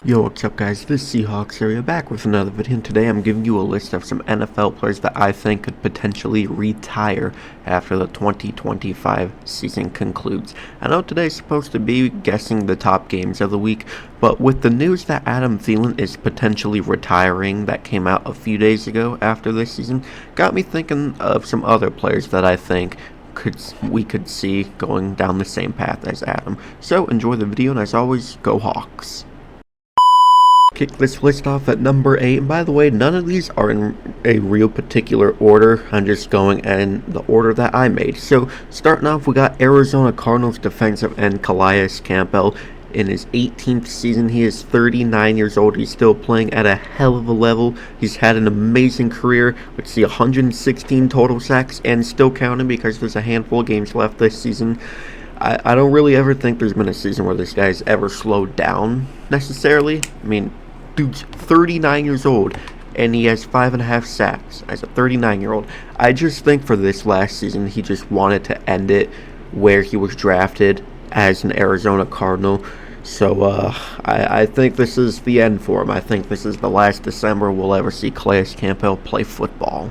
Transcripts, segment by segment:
Yo, what's up guys, this is Seahawks area back with another video, and today I'm giving you a list of some NFL players that I think could potentially retire after the 2025 season concludes. I know today's supposed to be guessing the top games of the week, but with the news that Adam Thielen is potentially retiring that came out a few days ago after this season, got me thinking of some other players that I think we could see going down the same path as Adam. So enjoy the video, and as always, go Hawks. Kick this list off at number 8, and by the way, none of these are in a real particular order. I'm just going in the order that I made. So starting off, we got Arizona Cardinals defensive end Calais Campbell. In his 18th season, he is 39 years old. He's still playing at a hell of a level. He's had an amazing career. Let's see, 116 total sacks and still counting because there's a handful of games left this season. I don't really ever think there's been a season where this guy's ever slowed down necessarily. I mean, dude's 39 years old and he has 5.5 sacks as a 39-year-old. I just think for this last season, he just wanted to end it where he was drafted as an Arizona Cardinal. So I think this is the end for him. I think this is the last December we'll ever see Calais Campbell play football.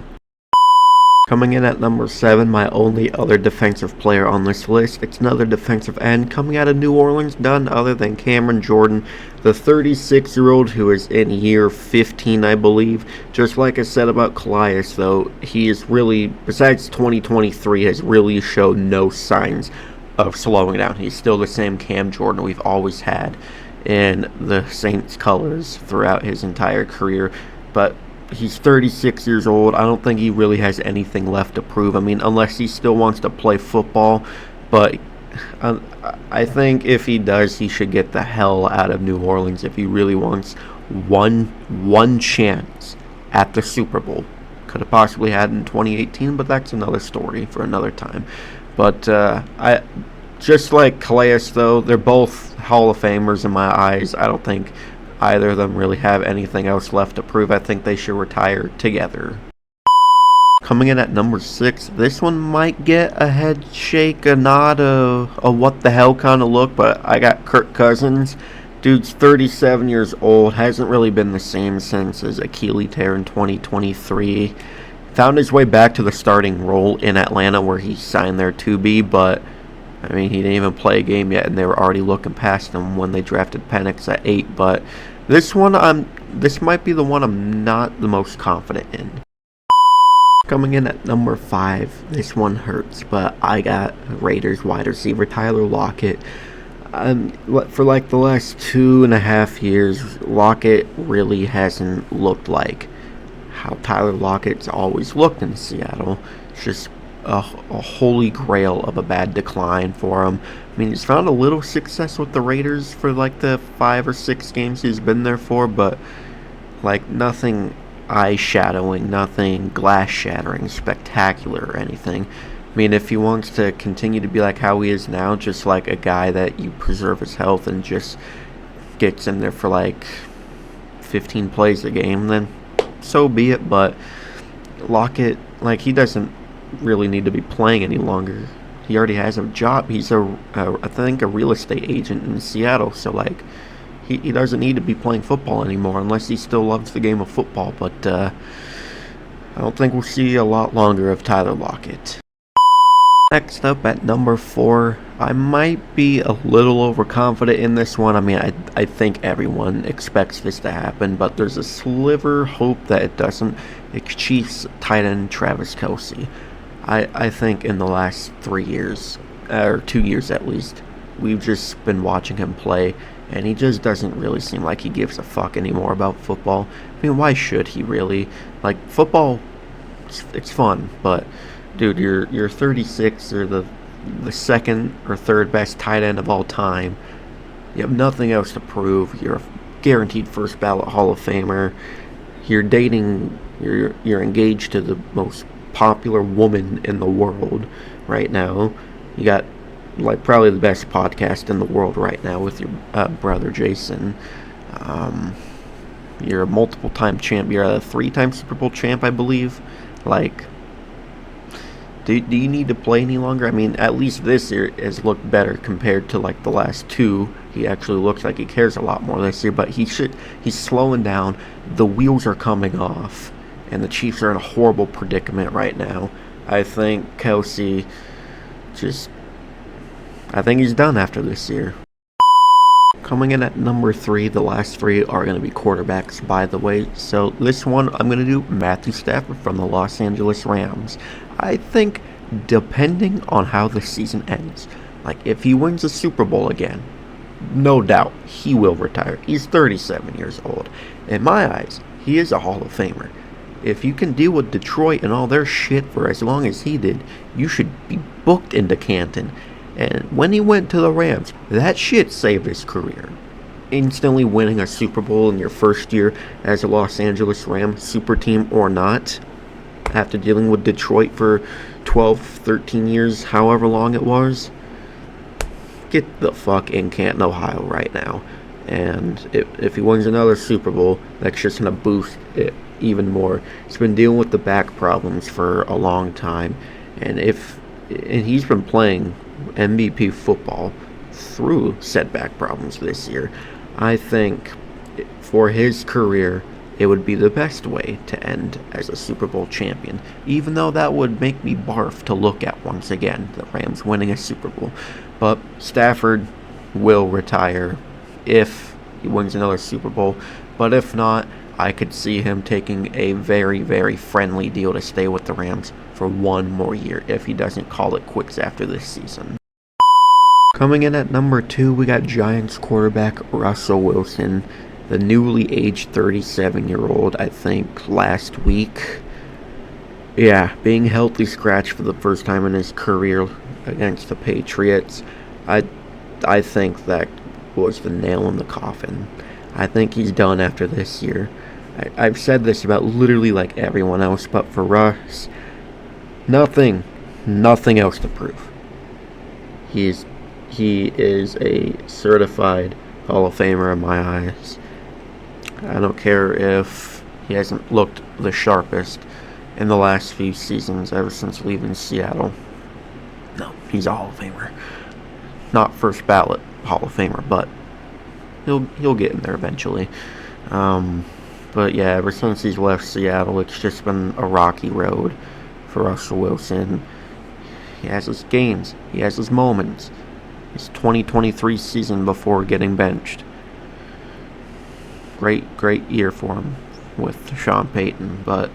Coming in at number 7, my only other defensive player on this list, it's another defensive end coming out of New Orleans, none other than Cameron Jordan, the 36-year-old who is in year 15, I believe. Just like I said about Calais, though, he is really, besides 2023, has really showed no signs of slowing down. He's still the same Cam Jordan we've always had in the Saints colors throughout his entire career, but he's 36 years old. I don't think he really has anything left to prove. I mean, unless he still wants to play football. But I think if he does, he should get the hell out of New Orleans if he really wants one chance at the Super Bowl. Could have possibly had in 2018, but that's another story for another time. But I just like Calais, though, they're both Hall of Famers in my eyes. I don't think either of them really have anything else left to prove. I think they should retire together. Coming in at number 6, this one might get a head shake, a nod, a what the hell kind of look, but I got Kirk Cousins. Dude's 37 years old, hasn't really been the same since his Achilles tear in 2023. Found his way back to the starting role in Atlanta where he signed there to be, but I mean, he didn't even play a game yet, and they were already looking past him when they drafted Penix at 8. But this might be the one I'm not the most confident in. Coming in at number 5, this one hurts, but I got Raiders wide receiver Tyler Lockett. For like the last 2.5 years, Lockett really hasn't looked like how Tyler Lockett's always looked in Seattle. It's just a holy grail of a bad decline for him. I mean, he's found a little success with the Raiders for like the 5 or 6 games he's been there for, but like nothing eye-shadowing, nothing glass-shattering, spectacular or anything. I mean, if he wants to continue to be like how he is now, just like a guy that you preserve his health and just gets in there for like 15 plays a game, then so be it. But Lockett, like, he doesn't really need to be playing any longer. He already has a job. He's I think a real estate agent in Seattle, so like he doesn't need to be playing football anymore unless he still loves the game of football. But I don't think we'll see a lot longer of Tyler Lockett. Next up at number 4, I might be a little overconfident in this one. I mean, I think everyone expects this to happen, but there's a sliver hope that it doesn't. It's Chiefs tight end Travis Kelce. I think in the last 3 years, or 2 years at least, we've just been watching him play, and he just doesn't really seem like he gives a fuck anymore about football. I mean, why should he really? Like, football, it's fun, but dude, you're 36, or the second or third best tight end of all time. You have nothing else to prove. You're a guaranteed first ballot Hall of Famer. You're engaged to the most popular woman in the world right now. You got like probably the best podcast in the world right now with your brother Jason. You're a multiple-time champ. You're a 3-time Super Bowl champ, I believe. Like, Do you need to play any longer? I mean, at least this year has looked better compared to like the last two. He actually looks like he cares a lot more this year, but he's slowing down. The wheels are coming off, and the Chiefs are in a horrible predicament right now. I think Kelsey I think he's done after this year. Coming in at number 3, the last 3 are going to be quarterbacks, by the way. So this one, I'm going to do Matthew Stafford from the Los Angeles Rams. I think, depending on how the season ends, like if he wins a Super Bowl again, no doubt he will retire. He's 37 years old. In my eyes, he is a Hall of Famer. If you can deal with Detroit and all their shit for as long as he did, you should be booked into Canton. And when he went to the Rams, that shit saved his career. Instantly winning a Super Bowl in your first year as a Los Angeles Rams, super team or not, after dealing with Detroit for 12, 13 years, however long it was, get the fuck in Canton, Ohio right now. And if he wins another Super Bowl, that's just going to boost it even more. He's been dealing with the back problems for a long time, and he's been playing MVP football through setback problems this year. I think for his career, it would be the best way to end as a Super Bowl champion, even though that would make me barf to look at once again, the Rams winning a Super Bowl. But Stafford will retire if he wins another Super Bowl, but if not, I could see him taking a very, very friendly deal to stay with the Rams for one more year if he doesn't call it quits after this season. Coming in at number 2, we got Giants quarterback Russell Wilson, the newly aged 37-year-old, I think, last week. Yeah, being healthy scratched for the first time in his career against the Patriots. I think that was the nail in the coffin. I think he's done after this year. I've said this about literally like everyone else, but for Russ, nothing else to prove. He is a certified Hall of Famer in my eyes. I don't care if he hasn't looked the sharpest in the last few seasons ever since leaving Seattle. No, he's a Hall of Famer. Not first ballot Hall of Famer, but he'll get in there eventually. But yeah, ever since he's left Seattle, it's just been a rocky road for Russell Wilson. He has his games. He has his moments. His 2023 season before getting benched. Great year for him with Sean Payton, but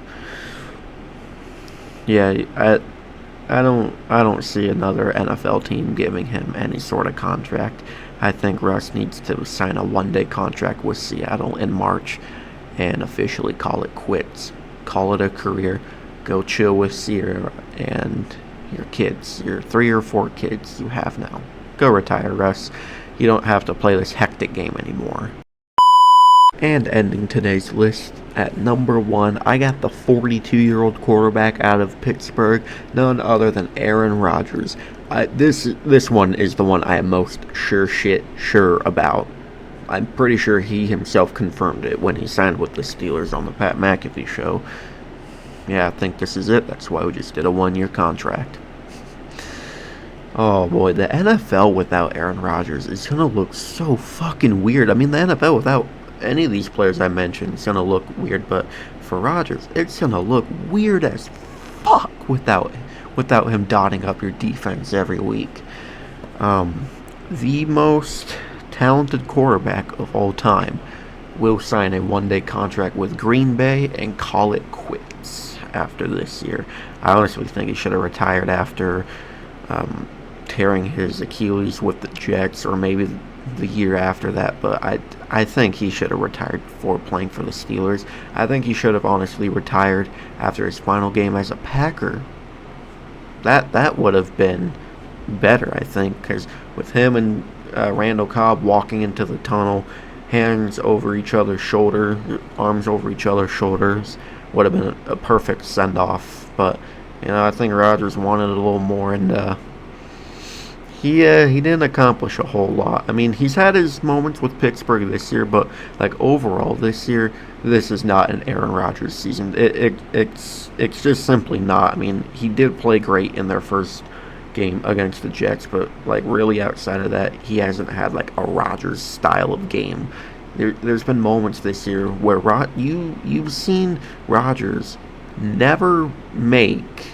yeah, I don't see another NFL team giving him any sort of contract. I think Russ needs to sign a one-day contract with Seattle in March and officially call it quits. Call it a career. Go chill with Sierra and your kids, your 3 or 4 kids you have now. Go retire, Russ. You don't have to play this hectic game anymore. And ending today's list at number 1, I got the 42-year-old quarterback out of Pittsburgh, none other than Aaron Rodgers. This one is the one I am most sure about. I'm pretty sure he himself confirmed it when he signed with the Steelers on the Pat McAfee show. Yeah, I think this is it. That's why we just did a 1-year contract. Oh boy, the NFL without Aaron Rodgers is going to look so fucking weird. I mean, the NFL without any of these players I mentioned is going to look weird, but for Rodgers, it's going to look weird as fuck without him dotting up your defense every week. The most talented quarterback of all time will sign a 1-day contract with Green Bay and call it quits after this year. I honestly think he should have retired after tearing his Achilles with the Jets, or maybe the year after that, but I think he should have retired before playing for the Steelers. I think he should have honestly retired after his final game as a Packer. That would have been better, I think, because with him and Randall Cobb walking into the tunnel, hands over each other's shoulder, arms over each other's shoulders, would have been a perfect send-off. But I think Rodgers wanted a little more, and he didn't accomplish a whole lot. I mean, he's had his moments with Pittsburgh this year, but like overall this year, this is not an Aaron Rodgers season. It's just simply not. I mean, he did play great in their first game against the Jets, but like really outside of that, he hasn't had like a Rodgers style of game. There's been moments this year where you've seen Rodgers never make,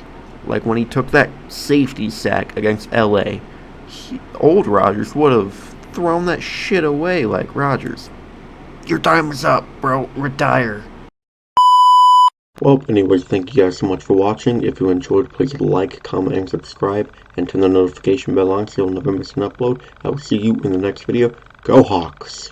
like when he took that safety sack against LA. Old Rodgers would have thrown that shit away. Like, Rodgers, your time is up, bro. Retire. Well, anyways, thank you guys so much for watching. If you enjoyed, please like, comment, and subscribe, and turn the notification bell on so you'll never miss an upload. I will see you in the next video. Go Hawks!